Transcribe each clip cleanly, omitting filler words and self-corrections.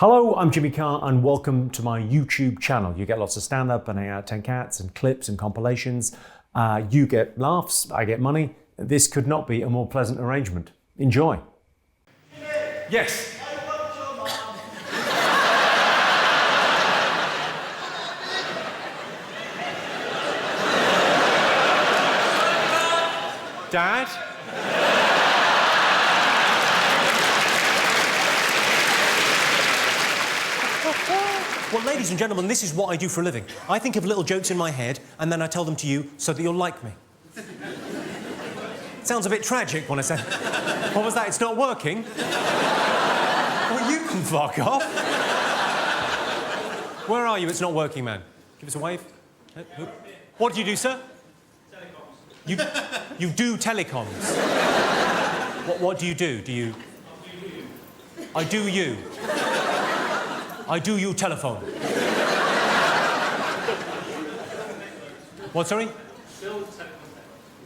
Hello, I'm Jimmy Carr and welcome to my YouTube channel. You get lots of stand-up and 8 out of 10 cats and clips and compilations. You get laughs, I get money. This could not be a more pleasant arrangement. Enjoy. Yes. Dad? Well, ladies and gentlemen, this is what I do for a living. I think of little jokes in my head, and then I tell them to you so that you'll like me. It sounds a bit tragic when I say... What was that? It's not working? Well, you can fuck off. Where are you? It's not working, man. Give us a wave. What do you do, sir? Telecoms. You do telecoms? What do you do? Do you... I do you. I do you telephone. What, sorry? Build telephone.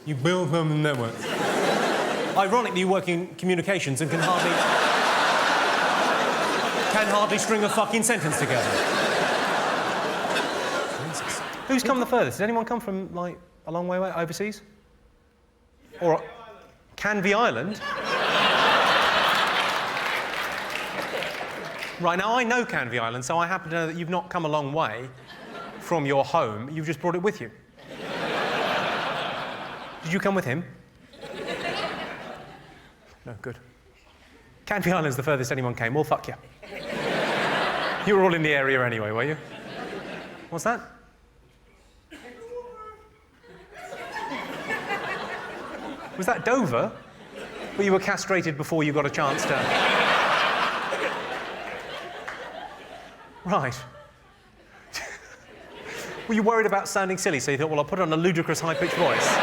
You build them networks. Ironically, you work in communications and can hardly string a fucking sentence together. Jesus. Who's come the furthest? Did anyone come from, like, a long way away, overseas? Or Canvey Island? Right, now I know Canvey Island, so I happen to know that you've not come a long way from your home, you've just brought it with you. Did you come with him? No, good. Canvey Island's the furthest anyone came. Well, fuck you. You were all in the area anyway, were you? What's that? Was that Dover? Well, you were castrated before you got a chance to... Right. Were you worried about sounding silly, so you thought, well, I'll put on a ludicrous high-pitched voice?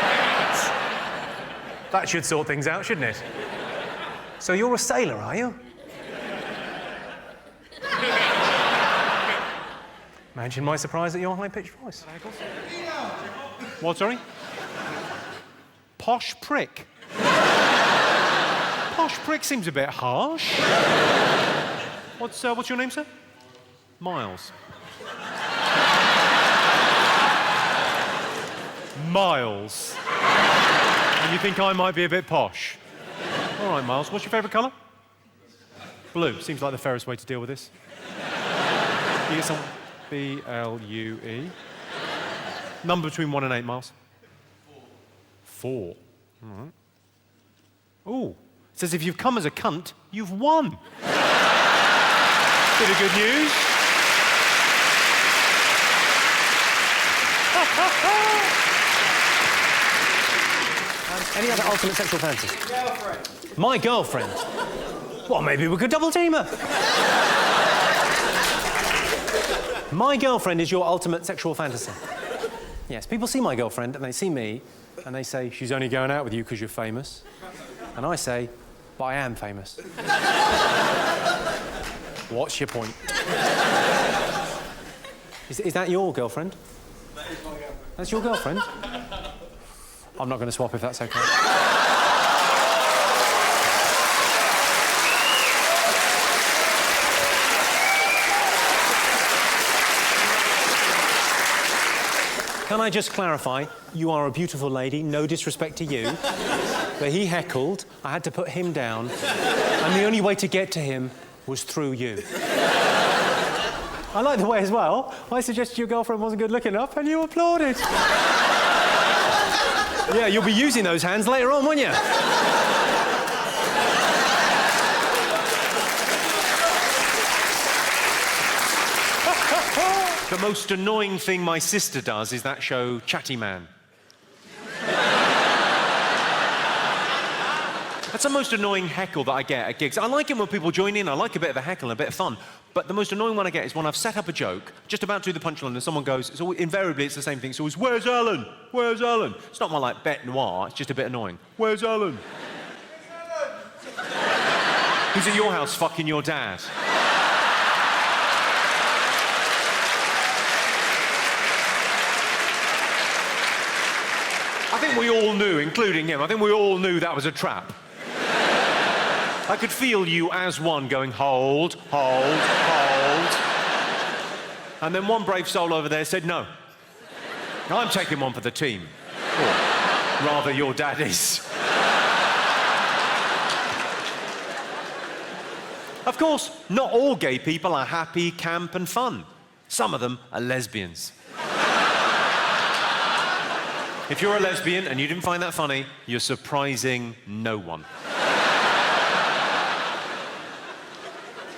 That should sort things out, shouldn't it? So you're a sailor, are you? Imagine my surprise at your high-pitched voice. What, sorry? Posh prick. Posh prick seems a bit harsh. What's your name, sir? Miles. Miles. And you think I might be a bit posh? All right, Miles. What's your favourite colour? Blue. Seems like the fairest way to deal with this. You get some B-L-U-E. Number between 1 and 8, Miles. 4. All right. Ooh. It says if you've come as a cunt, you've won. Bit of good news. Any other ultimate sexual fantasies? Girlfriend. My girlfriend? Well, maybe we could double team her. My girlfriend is your ultimate sexual fantasy. Yes, people see my girlfriend and they see me and they say, she's only going out with you because you're famous. And I say, but I am famous. What's your point? Is that your girlfriend? That is my girlfriend. That's your girlfriend? I'm not going to swap if that's okay. Can I just clarify, you are a beautiful lady, no disrespect to you, but he heckled, I had to put him down, and the only way to get to him was through you. I like the way as well, I suggested your girlfriend wasn't good looking enough and you applauded. Yeah, you'll be using those hands later on, won't you? The most annoying thing my sister does is that show Chatty Man. That's the most annoying heckle that I get at gigs. I like it when people join in, I like a bit of a heckle and a bit of fun, but the most annoying one I get is when I've set up a joke, just about to do the punchline, and someone goes, invariably it's the same thing, so it's, where's Alan? Where's Alan? It's not my, like, bête noire, it's just a bit annoying. Where's Alan? Who's at your house fucking your dad? I think we all knew, including him, I think we all knew that was a trap. I could feel you as one going, hold, hold, hold. And then one brave soul over there said, no, I'm taking one for the team. Or rather, your dad is. Of course, not all gay people are happy, camp, and fun. Some of them are lesbians. If you're a lesbian and you didn't find that funny, you're surprising no one.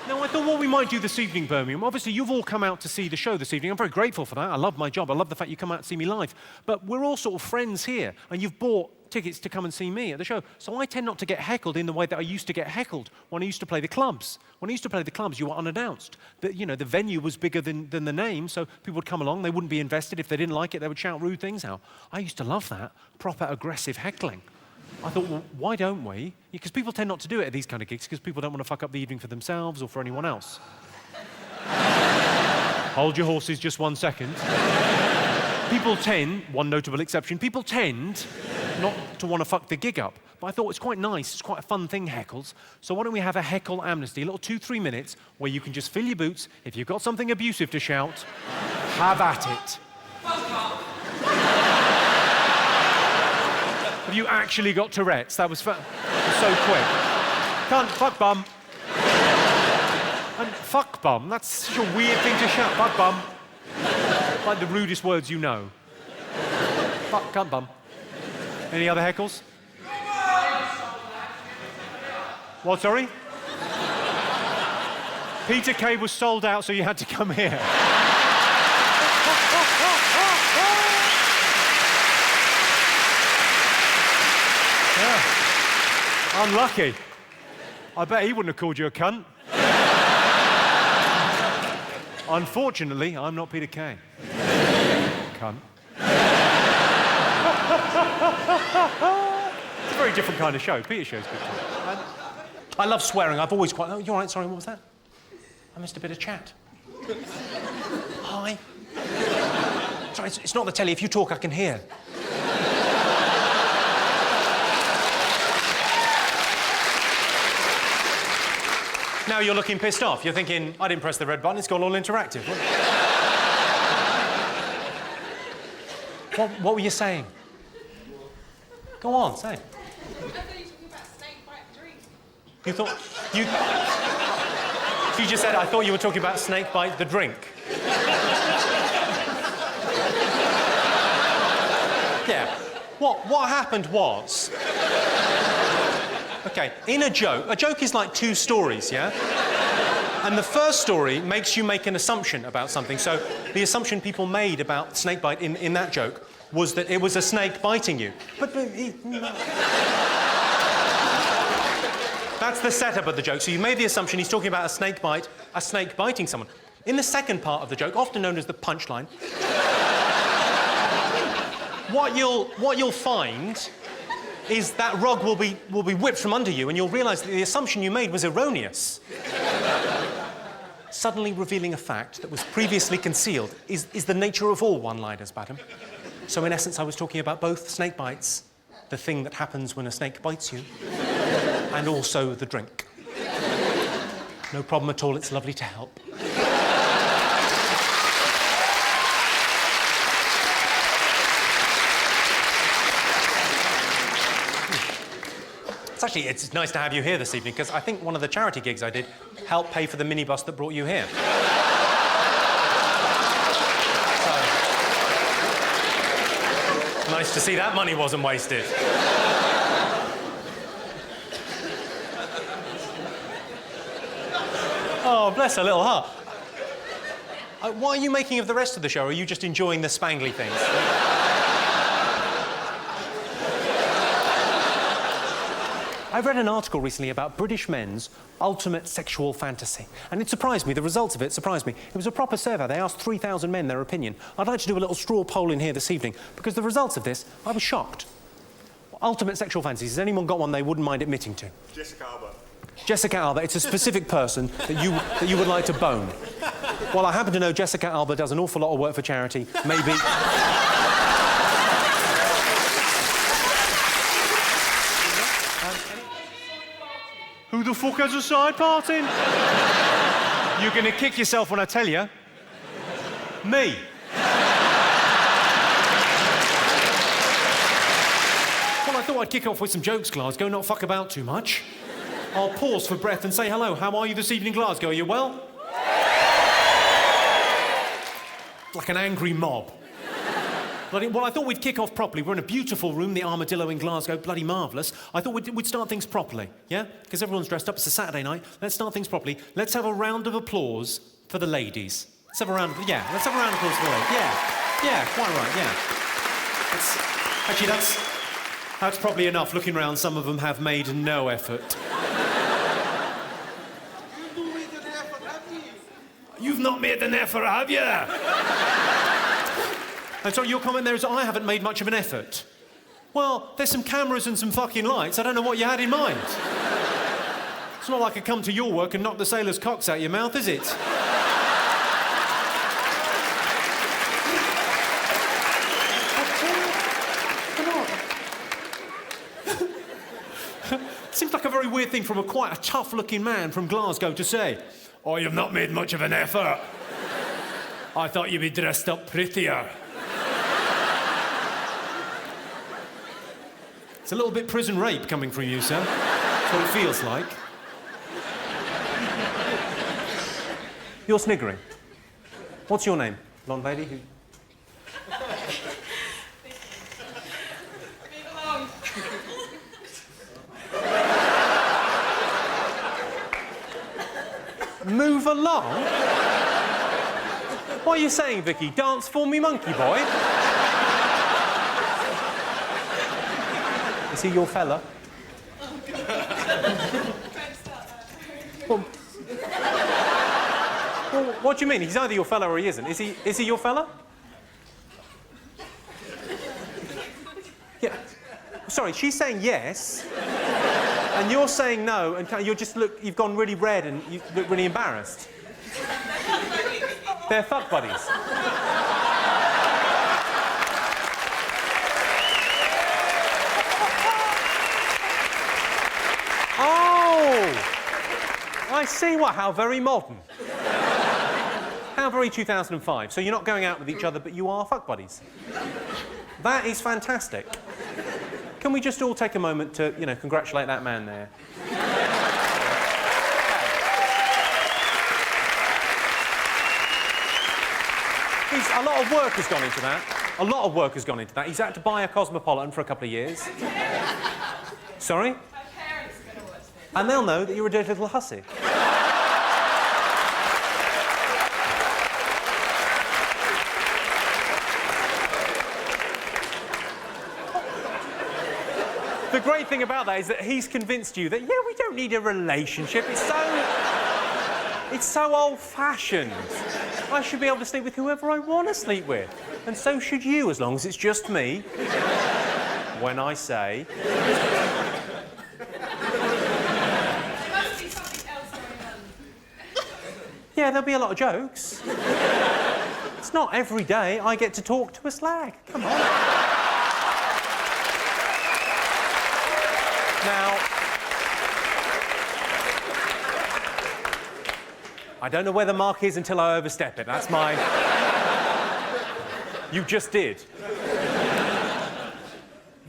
Now, I thought what we might do this evening, Birmingham, obviously you've all come out to see the show this evening. I'm very grateful for that. I love my job. I love the fact you come out to see me live. But we're all sort of friends here, and you've bought tickets to come and see me at the show. So I tend not to get heckled in the way that I used to get heckled when I used to play the clubs. When I used to play the clubs, you were unannounced. The venue was bigger than the name, so people would come along, they wouldn't be invested. If they didn't like it, they would shout rude things out. I used to love that, proper aggressive heckling. I thought, well, why don't we? Because people tend not to do it at these kind of gigs because people don't want to fuck up the evening for themselves or for anyone else. Hold your horses just 1 second. People tend, one notable exception, people tend not to want to fuck the gig up. But I thought it's quite nice, it's quite a fun thing, heckles. So why don't we have a heckle amnesty, a little 2-3 minutes where you can just fill your boots. If you've got something abusive to shout, have at it. Have you actually got Tourette's? That was so quick. Cunt, fuck bum. And fuck bum, that's such a weird thing to shout. Fuck bum. Like the rudest words you know. Fuck, cunt bum. Any other heckles? What, sorry? Peter Kay was sold out, so you had to come here. Yeah. Unlucky. I bet he wouldn't have called you a cunt. Unfortunately, I'm not Peter Kay. Cunt. It's a very different kind of show. Peter's show's good too. I love swearing. I've always quite... Oh, you all right? Sorry, what was that? I missed a bit of chat. Hi. Sorry, it's not the telly. If you talk, I can hear. Now you're looking pissed off. You're thinking, I didn't press the red button. It's gone all interactive. What were you saying? Go on, say. I thought you were talking about snake bite drink. You thought... You just said, I thought you were talking about snake bite the drink. Yeah. What happened was... OK, in a joke is like 2 stories, yeah? And the first story makes you make an assumption about something. So the assumption people made about snakebite in that joke was that it was a snake biting you. But that's the setup of the joke. So you made the assumption he's talking about a snake biting someone. In the second part of the joke, often known as the punchline, what you'll find is that rug will be whipped from under you, and you'll realise that the assumption you made was erroneous. Suddenly revealing a fact that was previously concealed is the nature of all one-liners, madam. So in essence, I was talking about both snake bites, the thing that happens when a snake bites you, and also the drink. No problem at all, it's lovely to help. It's nice to have you here this evening, because I think one of the charity gigs I did helped pay for the minibus that brought you here. So, nice to see that money wasn't wasted. Oh, bless her little heart. What are you making of the rest of the show? Or are you just enjoying the spangly things? I read an article recently about British men's ultimate sexual fantasy, and it surprised me. The results of it surprised me. It was a proper survey. They asked 3,000 men their opinion. I'd like to do a little straw poll in here this evening, because the results of this, I was shocked. Ultimate sexual fantasies. Has anyone got one they wouldn't mind admitting to? Jessica Alba. Jessica Alba. It's a specific person that you would like to bone. Well, I happen to know Jessica Alba does an awful lot of work for charity. Maybe... Who the fuck has a side parting? You're going to kick yourself when I tell you. Me. Well, I thought I'd kick off with some jokes, Glasgow, not fuck about too much. I'll pause for breath and say hello. How are you this evening, Glasgow? Are you well? Like an angry mob. Well, I thought we'd kick off properly. We're in a beautiful room, the Armadillo in Glasgow, bloody marvellous. I thought we'd start things properly, yeah? Because everyone's dressed up, it's a Saturday night. Let's start things properly. Let's have a round of applause for the ladies. Let's have a round of applause for the ladies. Yeah, quite right, yeah. Actually, that's probably enough. Looking round, some of them have made no effort. You've not made an effort, have you? And so your comment there is I haven't made much of an effort. Well, there's some cameras and some fucking lights. I don't know what you had in mind. It's not like I come to your work and knock the sailors' cocks out your mouth, is it? Seems like a very weird thing from quite a tough-looking man from Glasgow to say. Oh, you've not made much of an effort. I thought you'd be dressed up prettier. It's a little bit prison rape coming from you, sir. That's what it feels like. You're sniggering. What's your name, blonde lady? Leave alone. Move along? What are you saying, Vicky? Dance for me, monkey boy? Is he your fella? Don't start that. Well, what do you mean? He's either your fella or he isn't. Is he your fella? Yeah. Sorry, she's saying yes, and you're saying no, and you've gone really red and you look really embarrassed. They're fuck buddies. Oh! I see. How very modern. How very 2005. So you're not going out with each other, but you are fuck buddies. That is fantastic. Can we just all take a moment to, congratulate that man there? A lot of work has gone into that. A lot of work has gone into that. He's had to buy a Cosmopolitan for a couple of years. Sorry? My parents are going to watch this. And they'll know that you're a dirty little hussy. The great thing about that is that he's convinced you that, yeah, we don't need a relationship. It's so old-fashioned. I should be able to sleep with whoever I want to sleep with. And so should you, as long as it's just me. When I say... There must be something else going on. Yeah, there'll be a lot of jokes. It's not every day I get to talk to a slag. Come on. Now... I don't know where the mark is until I overstep it. That's my... You just did.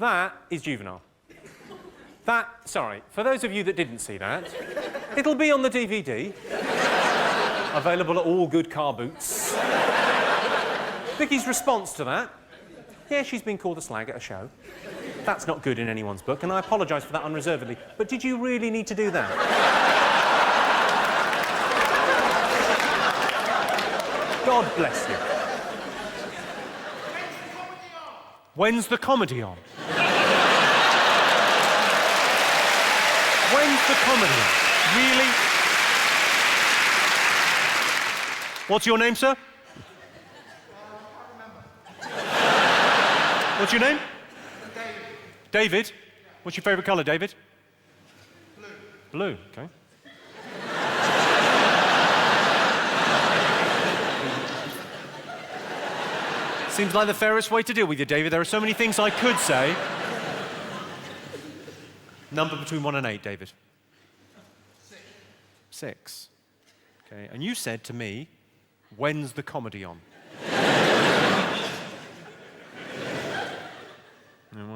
That is juvenile. Sorry, for those of you that didn't see that, it'll be on the DVD. Available at all good car boots. Vicky's response to that. Yeah, she's been called a slag at a show. That's not good in anyone's book, and I apologise for that unreservedly. But did you really need to do that? God bless you. When's the comedy on? When's the comedy on? Really? What's your name, sir? What's your name? David. What's your favourite colour, David? Blue. Blue, OK. Seems like the fairest way to deal with you, David. There are so many things I could say. Number between 1 and 8, David. 6. 6. OK, and you said to me, when's the comedy on?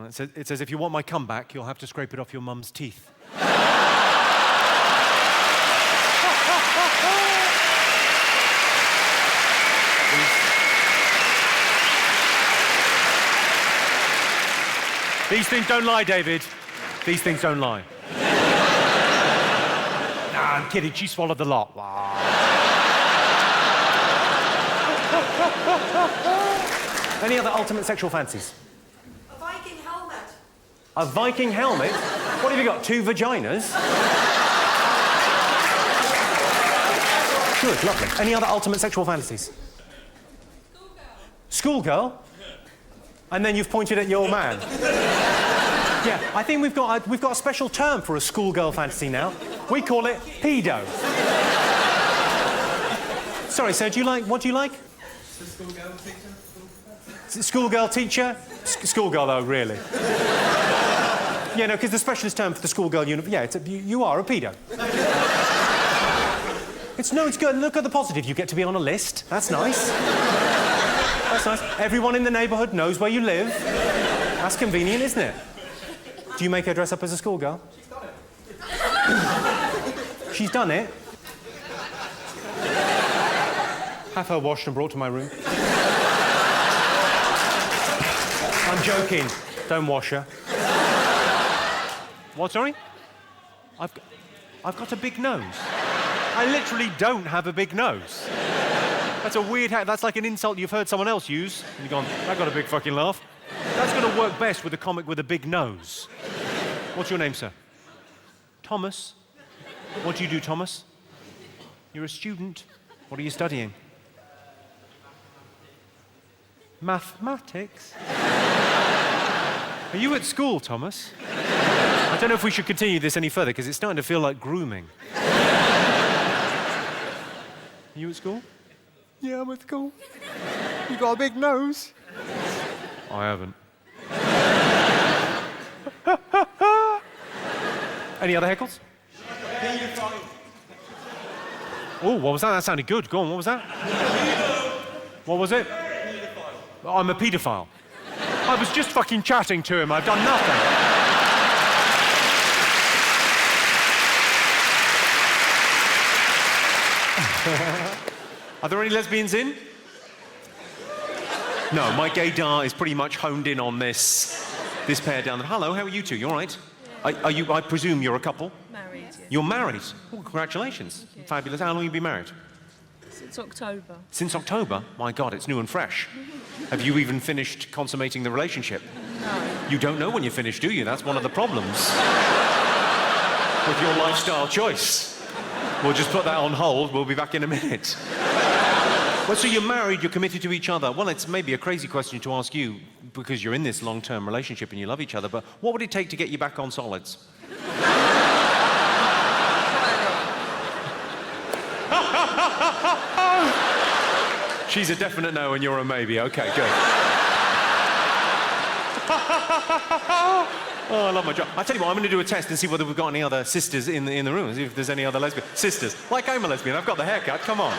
It says, if you want my comeback, you'll have to scrape it off your mum's teeth. These things don't lie, David. These things don't lie. Nah, I'm kidding. She swallowed the lot. Wow. Any other ultimate sexual fancies? A Viking helmet. A Viking helmet? What have you got, 2 vaginas? Good, lovely. Any other ultimate sexual fantasies? Schoolgirl? And then you've pointed at your man. Yeah, I think we've got a special term for a schoolgirl fantasy now. We call it pedo. Sorry, sir, what do you like? Schoolgirl teacher. Schoolgirl teacher? Schoolgirl, though, really. Yeah, no, because the specialist term for the schoolgirl you are a pedo. It's good. Look at the positive. You get to be on a list. That's nice. That's nice. Everyone in the neighbourhood knows where you live. That's convenient, isn't it? Do you make her dress up as a schoolgirl? She's done it. Have her washed and brought to my room. I'm joking. Don't wash her. What, sorry? I've got a big nose. I literally don't have a big nose. That's a weird that's like an insult you've heard someone else use. And you've gone, I got a big fucking laugh. That's going to work best with a comic with a big nose. What's your name, sir? Thomas. What do you do, Thomas? You're a student. What are you studying? Mathematics? Are you at school, Thomas? I don't know if we should continue this any further because it's starting to feel like grooming. Are you at school? Yeah, I'm at school. You got a big nose. I haven't. Any other heckles? Oh, what was that? That sounded good. Go on, what was that? What was it? I'm a paedophile. I was just fucking chatting to him. I've done nothing. Are there any lesbians in? No, my gaydar is pretty much honed in on this pair down there. Hello, how are you two? You all right? Are you, I presume you're a couple? Married, yeah. You're married? Oh, congratulations. Fabulous. How long have you been married? Since October. Since October? My God, it's new and fresh. Have you even finished consummating the relationship? No. You don't know when you're finished, do you? That's one of the problems with your lifestyle choice. We'll just put that on hold. We'll be back in a minute. Well, so you're married, you're committed to each other. Well, it's maybe a crazy question to ask you because you're in this long-term relationship and you love each other, but what would it take to get you back on solids? She's a definite no and you're a maybe. Okay, good. Oh, I love my job. I tell you what, I'm going to do a test and see whether we've got any other sisters in the room, see if there's any other lesbian sisters. Like I'm a lesbian, I've got the haircut, come on.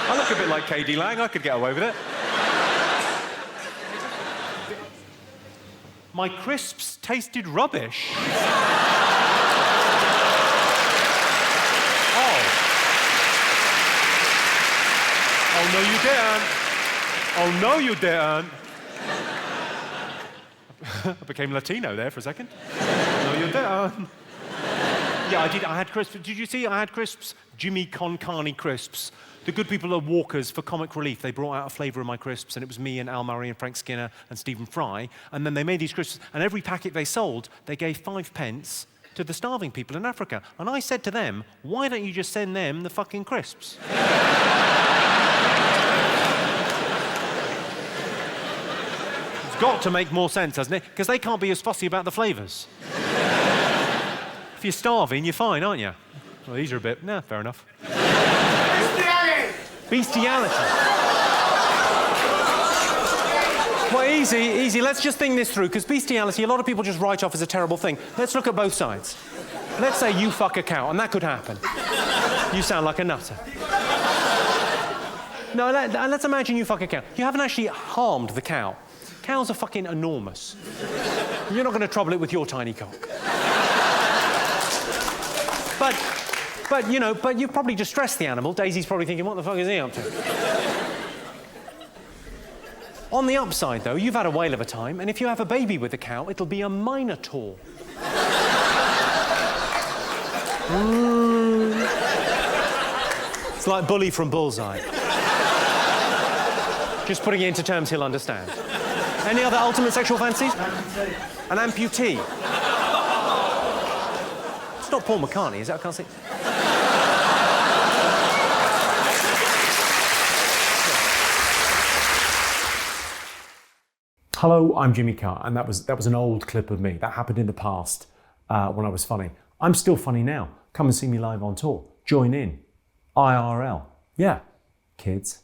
I look a bit like KD Lang, I could get away with it. My crisps tasted rubbish. Oh. Oh, no, you didn't. Oh, no, you didn't. I became Latino there for a second. No, you didn't. Yeah, I did. I had crisps. Did you see I had crisps? Jimmy Carr crisps. The good people at Walker's for comic relief. They brought out a flavour of my crisps, and it was me and Al Murray and Frank Skinner and Stephen Fry. And then they made these crisps, and every packet they sold, they gave 5 pence to the starving people in Africa. And I said to them, why don't you just send them the fucking crisps? It's got to make more sense, hasn't it? Because they can't be as fussy about the flavours. If you're starving, you're fine, aren't you? Well, these are a bit... Nah, fair enough. Bestiality. Well, easy. Let's just think this through, because bestiality, a lot of people just write off as a terrible thing. Let's look at both sides. Let's say you fuck a cow, and that could happen. You sound like a nutter. No, let's imagine you fuck a cow. You haven't actually harmed the cow. Cows are fucking enormous. You're not going to trouble it with your tiny cock. But you've probably distressed the animal. Daisy's probably thinking, what the fuck is he up to? On the upside, though, you've had a whale of a time, and if you have a baby with a cow, it'll be a minotaur. It's like Bully from Bullseye. Just putting it into terms he'll understand. Any other ultimate sexual fancies? An amputee. It's not Paul McCartney, is it? I can't see. Hello, I'm Jimmy Carr, and that was an old clip of me. That happened in the past when I was funny. I'm still funny now. Come and see me live on tour. Join in. IRL. Yeah, kids.